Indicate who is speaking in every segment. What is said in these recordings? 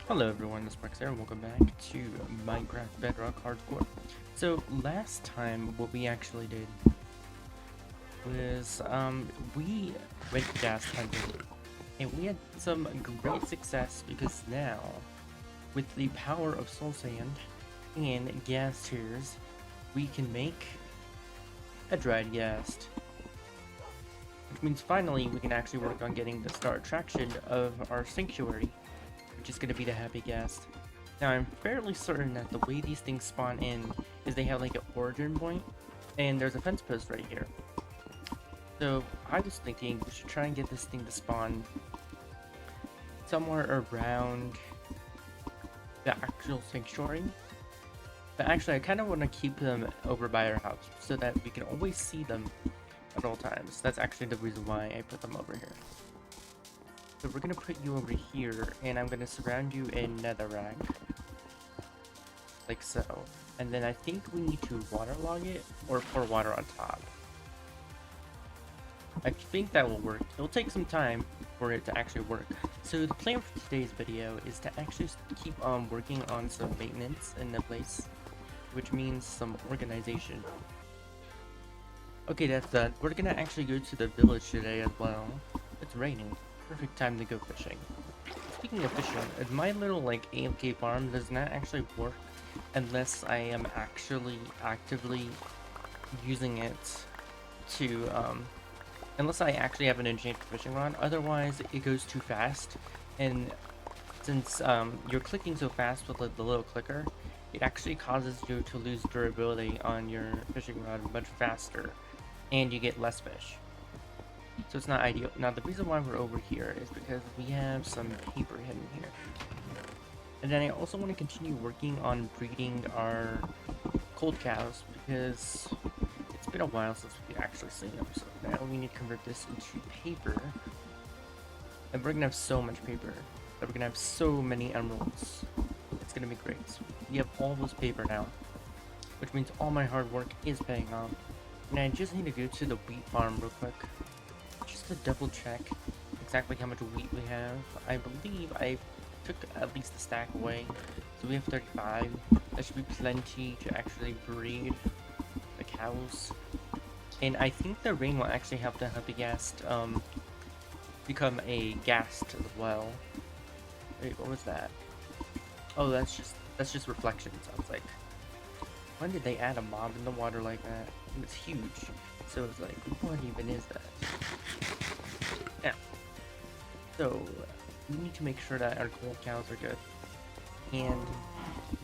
Speaker 1: Hello everyone, this is Max here, and welcome back to Minecraft Bedrock Hardcore. So last time what we actually did was we went ghast hunting and we had some great success because now with the power of soul sand and ghast tears we can make a dried ghast. Which means finally we can actually work on getting the star attraction of our sanctuary, which is going to be the happy ghast. Now I'm fairly certain that the way these things spawn in is they have like an origin point, and there's a fence post right here. So I was thinking we should try and get this thing to spawn somewhere around the actual sanctuary. But actually I kind of want to keep them over by our house so that we can always see them at all times. That's actually the reason why I put them over here. So we're gonna put you over here, and I'm gonna surround you in netherrack, like so. And then I think we need to waterlog it or pour water on top. I think that will work. It'll take some time for it to actually work. So the plan for today's video is to actually keep working on some maintenance in the place, which means some organization. Okay, that's done. We're gonna actually go to the village today as well. It's raining. Perfect time to go fishing. Speaking of fishing, my little like AFK farm does not actually work unless I am actually actively using it to unless I actually have an enchanted fishing rod. Otherwise it goes too fast, and since you're clicking so fast with the little clicker, it actually causes you to lose durability on your fishing rod much faster, and you get less fish. So it's not ideal. Now the reason why we're over here is because we have some paper hidden here. And then I also want to continue working on breeding our cold cows because it's been a while since we've actually seen them. So now we need to convert this into paper. And we're going to have so much paper that we're going to have so many emeralds. It's going to be great. So we have all this paper now, which means all my hard work is paying off. And I just need to go to the wheat farm real quick, just to double check exactly how much wheat we have. I believe I took at least a stack away, so we have 35. That should be plenty to actually breed the cows. And I think the rain will actually help the happy ghast become a ghast as well. Wait, what was that? Oh, that's just reflection, it sounds like. When did they add a mob in the water like that? It was huge. So it's like, what even is that? Yeah. So we need to make sure that our cold cows are good. And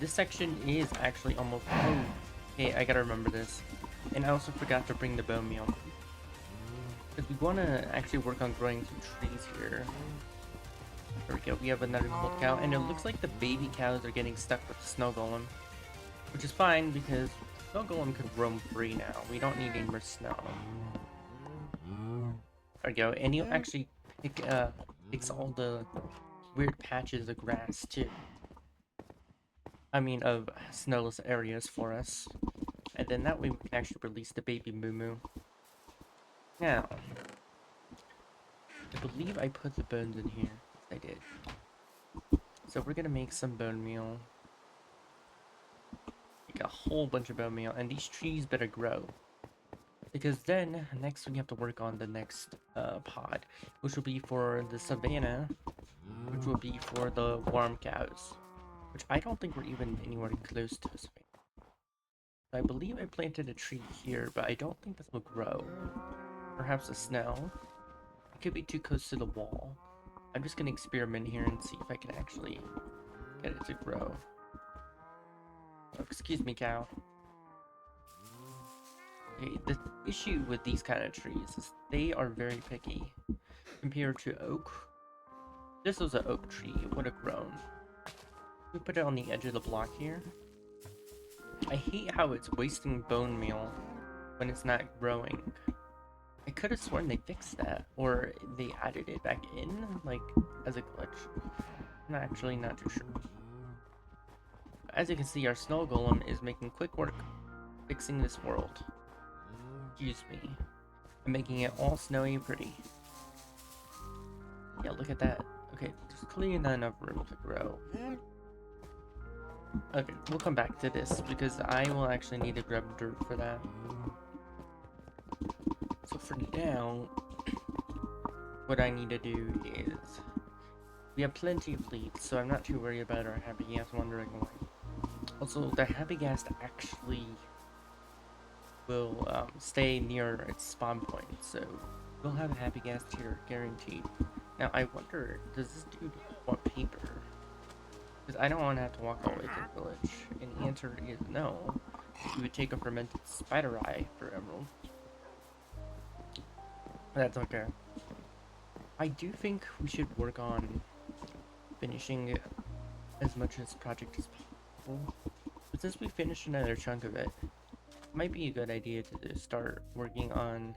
Speaker 1: this section is actually almost. Oh, hey, I gotta remember this. And I also forgot to bring the bone meal, because we want to actually work on growing some trees here. There we go. We have another cold cow, and it looks like the baby cows are getting stuck with the snow golem, which is fine because snow golem can roam free now. We don't need any more snow. There we go. And you actually picks all the weird patches of grass too. I mean, of snowless areas for us. And then that way we can actually release the baby moo moo. Now, I believe I put the bones in here. I did. So we're gonna make some bone meal. Make a whole bunch of bone meal, and these trees better grow. Because then, next we have to work on the next pod, which will be for the savannah, which will be for the warm cows. Which I don't think we're even anywhere close to a savannah. I believe I planted a tree here, but I don't think this will grow. Perhaps a snow. It could be too close to the wall. I'm just gonna experiment here and see if I can actually get it to grow. Oh, excuse me, cow. Okay, the issue with these kind of trees is they are very picky compared to oak. This was an oak tree, it would have grown. We put it on the edge of the block here. I hate how it's wasting bone meal when it's not growing. I could have sworn they fixed that, or they added it back in, like, as a glitch. I'm actually not too sure. As you can see, our snow golem is making quick work fixing this world. Excuse me. I'm making it all snowy and pretty. Yeah, look at that. Okay, there's clearly not enough room to grow. Okay, we'll come back to this because I will actually need to grab dirt for that. So for now, what I need to do is... we have plenty of leads, so I'm not too worried about our happy gas wandering away. Also, the happy gas actually will stay near its spawn point, so we'll have a happy gas here guaranteed. Now, I wonder, does this dude want paper? Because I don't want to have to walk all the way to the village. And the answer is no. We would take a fermented spider eye for emerald. That's okay. I do think we should work on finishing as much of this project as possible. But since we finished another chunk of it, it might be a good idea to start working on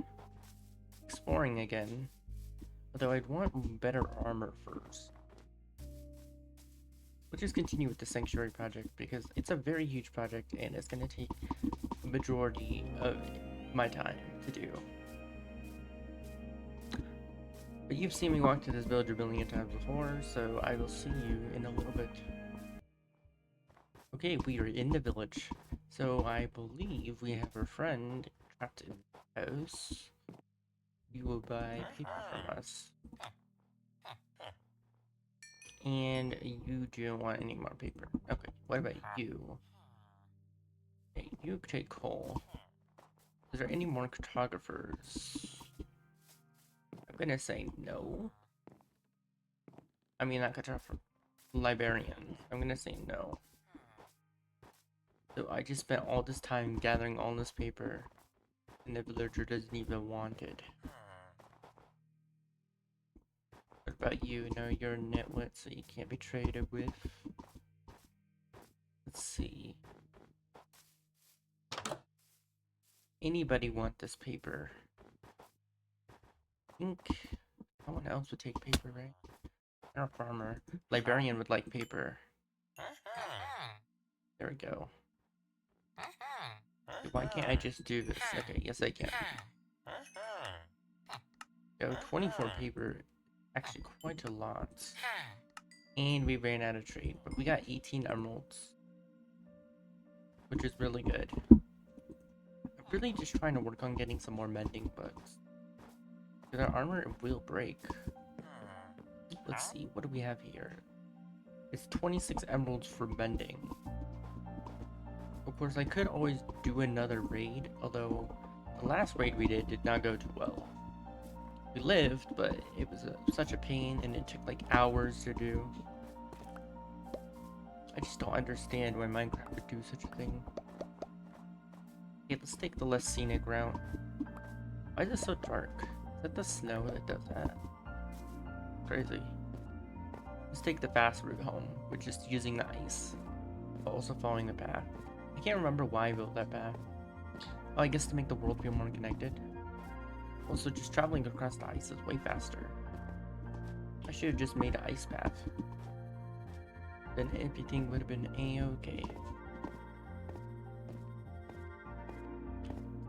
Speaker 1: exploring again. Although I'd want better armor first. We'll just continue with the sanctuary project because it's a very huge project and it's going to take a majority of my time to do. But you've seen me walk to this village a million times before, so I will see you in a little bit. Okay, we are in the village. So I believe we have our friend trapped in the house. You will buy paper from us. And you don't want any more paper. Okay, what about you? Okay, you take coal. Is there any more cartographers? I'm gonna say no. I mean, not cartographer. Librarian. I'm gonna say no. So I just spent all this time gathering all this paper, and the villager doesn't even want it. What about you? No, you're a nitwit, so you can't be traded with. Let's see. Anybody want this paper? I think someone else would take paper, right? Not a farmer. Librarian would like paper. There we go. Why can't I just do this? Okay, yes I can. Go 24 paper. Actually, quite a lot. And we ran out of trade, but we got 18 emeralds, which is really good. I'm really just trying to work on getting some more mending bugs. Because our armor will break. Let's see, what do we have here? It's 26 emeralds for mending. Of course, I could always do another raid, although the last raid we did not go too well. We lived, but it was such a pain, and it took like hours to do. I just don't understand why Minecraft would do such a thing. Okay, let's take the less scenic route. Why is it so dark? Is that the snow that does that? Crazy. Let's take the fast route home, which is using the ice, but also following the path. I can't remember why I built that path. Oh, I guess to make the world feel more connected. Also, just traveling across the ice is way faster. I should have just made an ice path. Then everything would have been a-okay.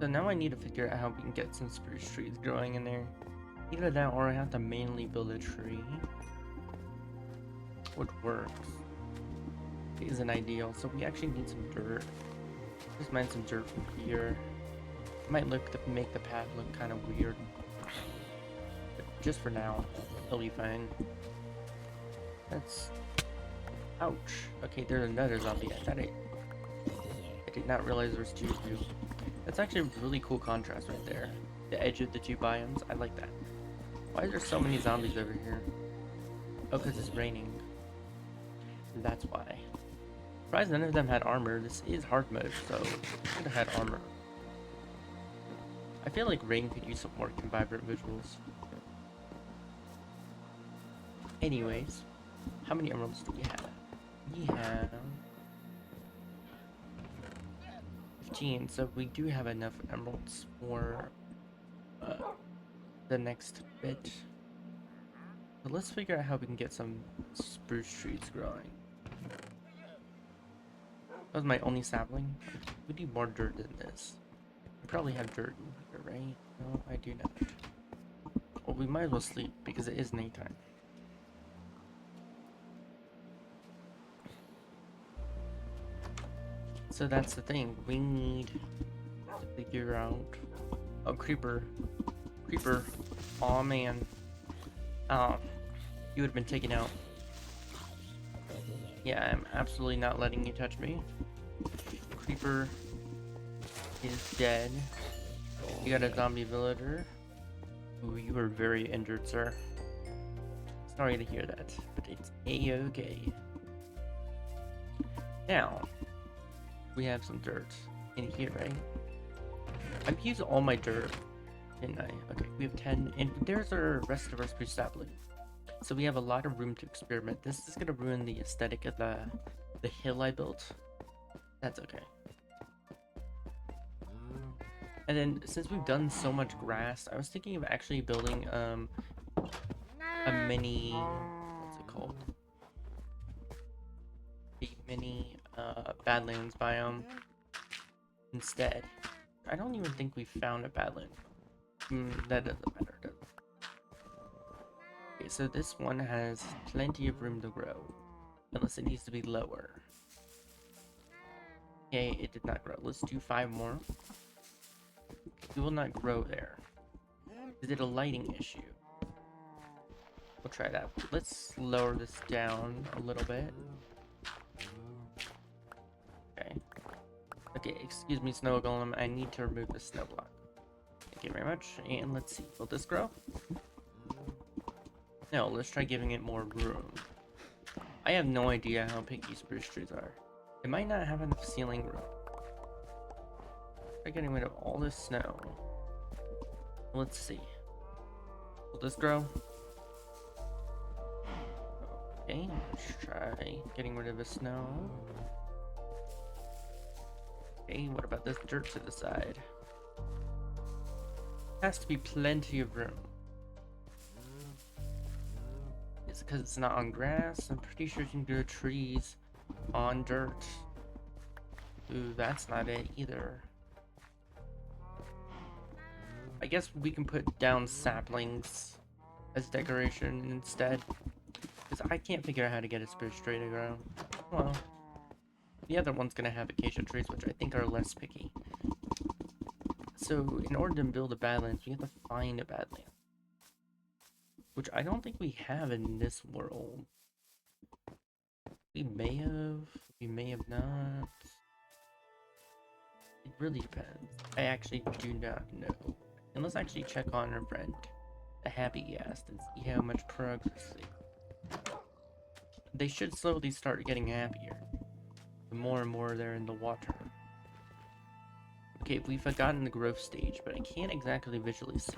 Speaker 1: So now I need to figure out how we can get some spruce trees growing in there. Either that or I have to manually build a tree. What works isn't ideal, so we actually need some dirt. Just mine some dirt from here. Might make the path look kind of weird, but just for now, it'll be fine. That's... ouch. Okay, there's another zombie. I did not realize there was two of you. That's actually a really cool contrast right there. The edge of the two biomes. I like that. Why is there so many zombies over here? Oh, because it's raining. That's why. Surprised none of them had armor. This is hard mode, so should have had armor. I feel like rain could use some work in vibrant visuals. Anyways, how many emeralds do we have? We have 15, so we do have enough emeralds for the next bit. So let's figure out how we can get some spruce trees growing. That was my only sapling. We need more dirt than this. I probably have dirt in here, right? No, I do not. Well, we might as well sleep because it is nighttime. So that's the thing. We need to figure out. Oh, creeper. Creeper. Aw, man. You would have been taken out. Yeah, I'm absolutely not letting you touch me. Creeper is dead. You got a zombie villager. Ooh, you were very injured, sir. Sorry to hear that, but it's a-okay. Now, we have some dirt in here, right? I've used all my dirt, didn't I? Okay, we have 10, and there's our rest of our spruce sapling. So we have a lot of room to experiment. This is gonna ruin the aesthetic of the hill I built. That's okay. And then since we've done so much grass, I was thinking of actually building a mini, what's it called? A mini Badlands biome instead. I don't even think we found a Badland. That doesn't matter, does it? Okay, so this one has plenty of room to grow. Unless it needs to be lower. Okay, it did not grow. Let's do 5 more. It will not grow there. Is it a lighting issue? We'll try that. Let's lower this down a little bit. Okay. Okay, excuse me, snow golem. I need to remove the snow block. Thank you very much. And let's see. Will this grow? No, let's try giving it more room. I have no idea how picky spruce trees are. It might not have enough ceiling room. Try getting rid of all this snow. Let's see. Will this grow? Okay, let's try getting rid of the snow. Okay, what about this dirt to the side? Has to be plenty of room. It's because it's not on grass. I'm pretty sure you can grow trees on dirt. Ooh, that's not it either. I guess we can put down saplings as decoration instead. Because I can't figure out how to get a spruce tree to grow. Well, the other one's gonna have acacia trees, which I think are less picky. So, in order to build a Badlands, we have to find a Badlands. Which I don't think we have in this world. We may have not. It really depends. I actually do not know. And let's actually check on our friend, the happy Ghast, and see how much progress they should slowly start getting happier. The more and more they're in the water. Okay, we've gotten the growth stage, but I can't exactly visually see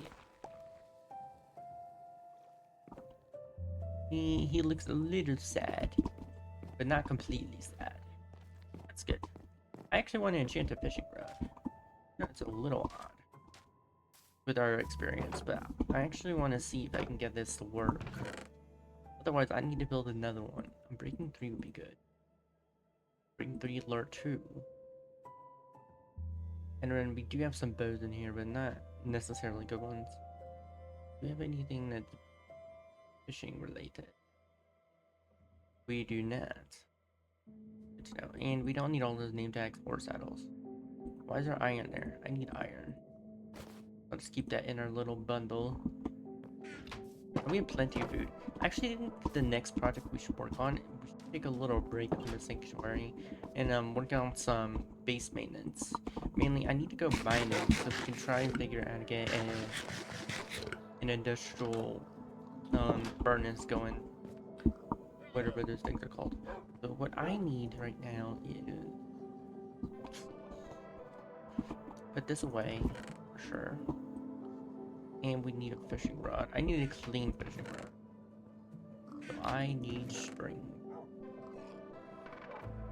Speaker 1: it. He looks a little sad, but not completely sad. That's good. I actually want to enchant a fishing rod. That's a little odd with our experience, but I actually want to see if I can get this to work. Otherwise, I need to build another one. Breaking 3 would be good. Breaking 3 alert 2. And then we do have some bows in here, but not necessarily good ones. Do we have anything that's fishing related? We do not. Good to know. And we don't need all those name tags or saddles. Why is there iron there? I need iron. Let's keep that in our little bundle. And we have plenty of food. Actually, I think the next project we should work on, we should take a little break from the sanctuary and work on some base maintenance. Mainly, I need to go mining so we can try and figure out how to get an industrial furnace going. Whatever those things are called. So what I need right now is put this away for sure. And we need a fishing rod. I need a clean fishing rod. So I need string.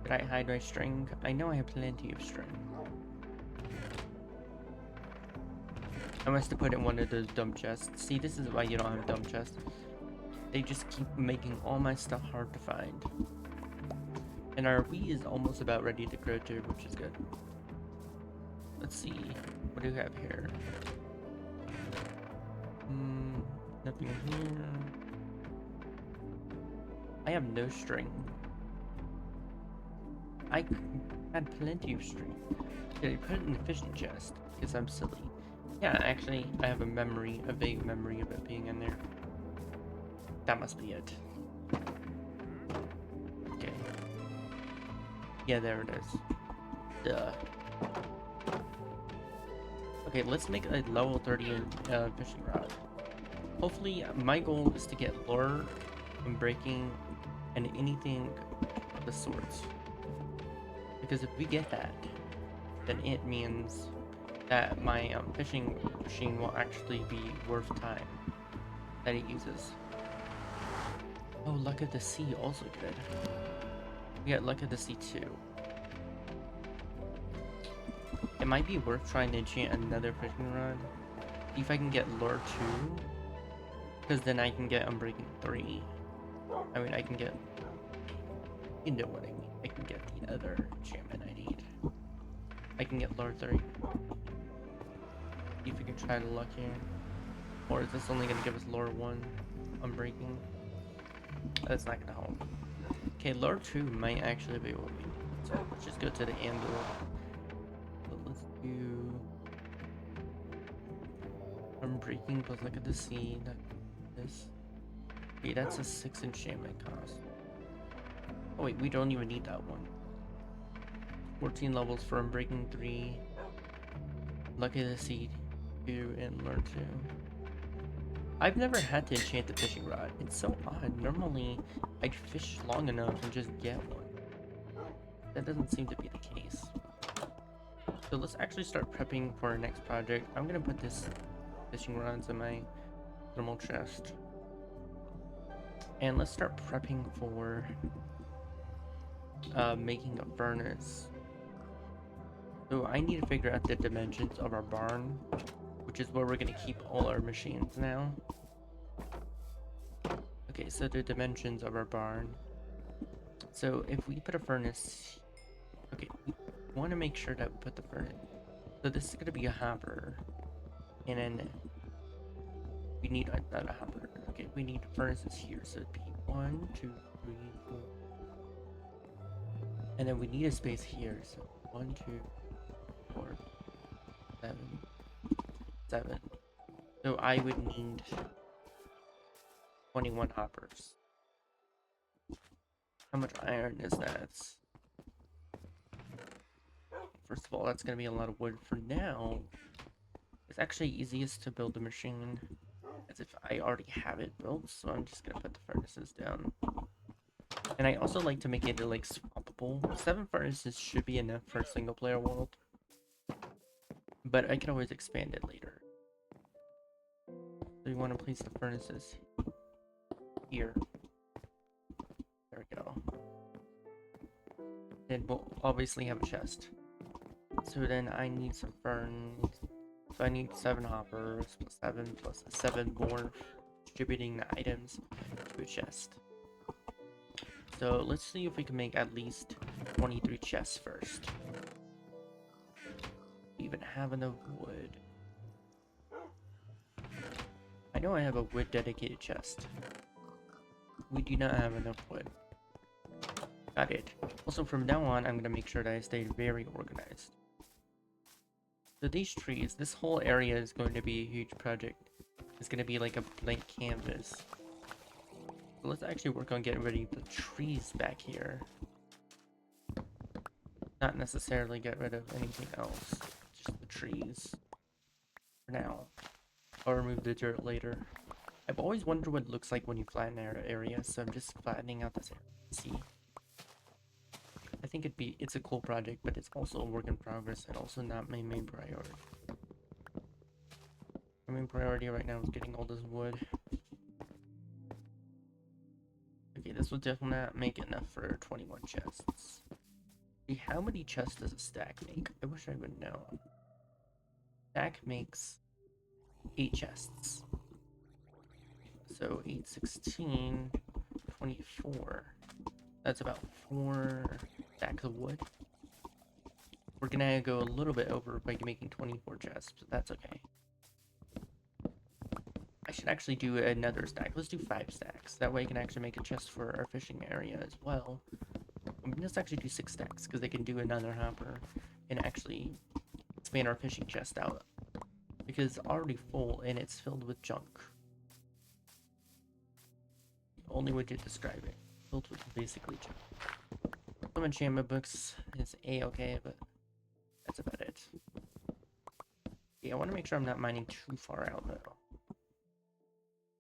Speaker 1: Did I hide my string? I know I have plenty of string. I must have put it in one of those dump chests. See, this is why you don't have dump chests. They just keep making all my stuff hard to find. And our wheat is almost about ready to grow too, which is good. Let's see. What do we have here? Nothing here. I have no string. I had plenty of string. Did I put it in the fishing chest? Because I'm silly. Yeah, actually, I have a vague memory of it being in there. That must be it. Okay. Yeah, there it is. Duh. Okay, let's make a level 30 fishing rod. Hopefully, my goal is to get lure and breaking and anything of the sorts. Because if we get that, then it means that my fishing machine will actually be worth time that it uses. Oh, Luck of the Sea, also good. We got Luck of the Sea too. It might be worth trying to enchant another fishing rod. See if I can get Lure 2. Because then I can get Unbreaking 3. I mean, I can get... You know what I mean. I can get the other enchantment I need. I can get Lure 3. See if we can try the luck here. Or is this only going to give us Lure 1 Unbreaking? That's not going to help. Okay, Lure 2 might actually be what we need. So let's just go to the anvil. So let's do... Unbreaking plus Look at the Sea. This. Okay, that's a 6 enchantment cost. Oh wait, we don't even need that one. 14 levels for Unbreaking 3. Lucky the Sea 2 and Lure 2. I've never had to enchant the fishing rod. It's so odd. Normally, I'd fish long enough and just get one. That doesn't seem to be the case. So let's actually start prepping for our next project. I'm gonna put this fishing rods in my thermal chest. And let's start prepping for making a furnace. So I need to figure out the dimensions of our barn, which is where we're gonna keep all our machines now. Okay, so the dimensions of our barn. So if we put a furnace, okay, we want to make sure that we put the furnace. So this is gonna be a hopper, and then we need not a hopper. Okay, we need furnaces here. So it'd be 1, 2, 3, 4, and then we need a space here. So 1, 2, 4, 7, 7. So I would need 21 hoppers. How much iron is that? First of all, that's going to be a lot of wood. For now, it's actually easiest to build a machine as if I already have it built, so I'm just going to put the furnaces down. And I also like to make it like swappable. 7 furnaces should be enough for a single player world, but I can always expand it later. So you want to place the furnaces here. There we go. Then we'll obviously have a chest. So then I need some ferns. So I need 7 hoppers plus 7 plus 7 more distributing the items to a chest. So let's see if we can make at least 23 chests first. We even have enough wood. I know I have a wood dedicated chest. We do not have enough wood. Got it. Also, from now on, I'm going to make sure that I stay very organized. So these trees, this whole area is going to be a huge project. It's going to be like a blank canvas. So let's actually work on getting rid of the trees back here. Not necessarily get rid of anything else. Just the trees. For now. I'll remove the dirt later. I've always wondered what it looks like when you flatten an area, so I'm just flattening out this area. See? I think it's a cool project, but it's also a work in progress and also not my main priority. My main priority right now is getting all this wood. Okay, this will definitely not make enough for 21 chests. See, how many chests does a stack make? I wish I would know. Stack makes 8 chests. So 8, 16, 24. That's about 4 stacks of wood. We're gonna go a little bit over by making 24 chests, but that's okay. I should actually do another stack. Let's do 5 stacks. That way I can actually make a chest for our fishing area as well. I'm gonna let's actually do 6 stacks, because they can do another hopper and actually expand our fishing chest out. Because it's already full and it's filled with junk. The only way to describe it. Filled with basically junk. Some enchantment books is a-okay, but that's about it. Yeah, I want to make sure I'm not mining too far out though.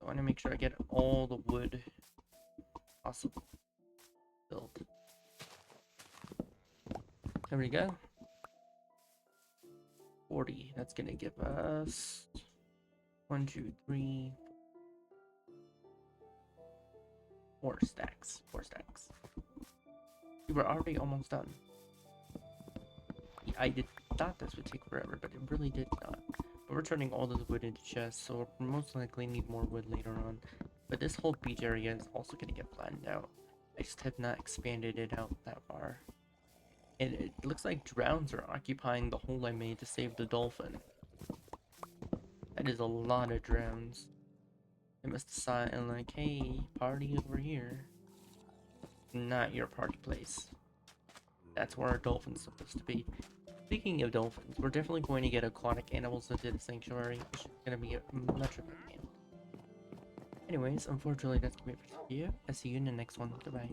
Speaker 1: I want to make sure I get all the wood possible filled. There we go. 40. That's gonna give us 1, 2, 3, 4 stacks. 4 stacks. We were already almost done. I thought this would take forever, but it really did not. But we're turning all this wood into chests, so we'll most likely need more wood later on. But this whole beach area is also going to get flattened out. I just have not expanded it out that far. And it looks like drowns are occupying the hole I made to save the dolphin. That is a lot of drowns. They must decide and like, hey, party over here. Not your party place. That's where our dolphin's supposed to be. Speaking of dolphins, we're definitely going to get aquatic animals into the sanctuary, which is going to be much of a pain. Anyways, unfortunately that's going to be it for this video. I'll see you in the next one. Goodbye.